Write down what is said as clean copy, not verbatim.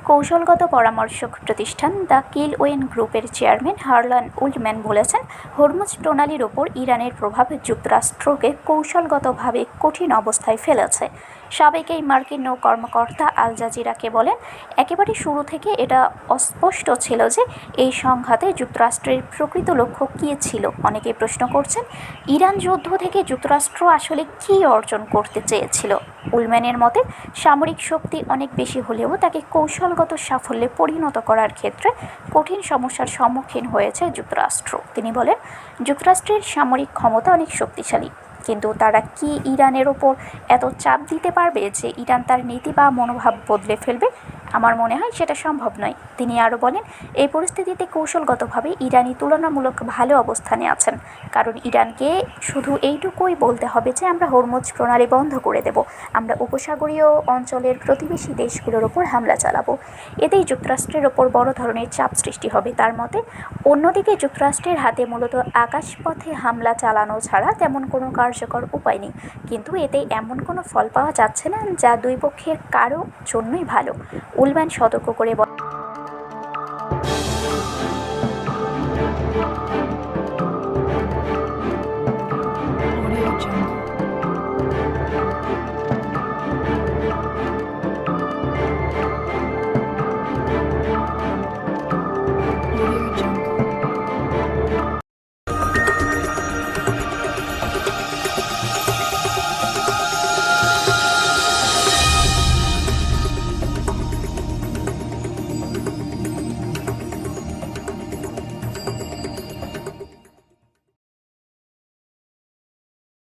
কৌশলগত পরামর্শক প্রতিষ্ঠান দ্য কিলওয়েন গ্রুপের চেয়ারম্যান হারলান উল্ডম্যান বলেছেন, হরমুজ প্রণালীর ওপর ইরানের প্রভাব যুক্তরাষ্ট্রকে কৌশলগতভাবে কঠিন অবস্থায় ফেলেছে। সাবেক এই মার্কিন নৌ কর্মকর্তা আল জাজিরাকে বলেন, একেবারে শুরু থেকে এটা অস্পষ্ট ছিল যে এই সংঘাতে যুক্তরাষ্ট্রের প্রকৃত লক্ষ্য কী ছিল। অনেকে প্রশ্ন করছেন, ইরান যুদ্ধ থেকে যুক্তরাষ্ট্র আসলে কী অর্জন করতে চেয়েছিল। উলম্যানের মতে, সামরিক শক্তি অনেক বেশি হলেও তাকে কৌশলগত সাফল্যে পরিণত করার ক্ষেত্রে কঠিন সমস্যার সম্মুখীন হয়েছে যুক্তরাষ্ট্র। তিনি বলেন, যুক্তরাষ্ট্রের সামরিক ক্ষমতা অনেক শক্তিশালী, কিন্তু তারা কি ইরানের ওপর এত চাপ দিতে পারবে যে ইরান তার নীতি বা মনোভাব বদলে ফেলবে? আমার মনে হয় সেটা সম্ভব নয়। তিনি আরও বলেন, এই পরিস্থিতিতে কৌশলগতভাবে ইরানি তুলনামূলক ভালো অবস্থানে আছেন, কারণ ইরানকে শুধু এইটুকুই বলতে হবে যে আমরা হরমুজ প্রণালী বন্ধ করে দেব, আমরা উপসাগরীয় অঞ্চলের প্রতিবেশী দেশগুলোর ওপর হামলা চালাবো। এতেই যুক্তরাষ্ট্রের ওপর বড় ধরনের চাপ সৃষ্টি হবে তার মতে। অন্যদিকে যুক্তরাষ্ট্রের হাতে মূলত আকাশপথে হামলা চালানো ছাড়া তেমন কোনো কার্যকর উপায় নেই, কিন্তু এতে এমন কোনো ফল পাওয়া যাচ্ছে না যা দুই পক্ষের কারো জন্যই ভালো। উলম্যান সতর্ক করে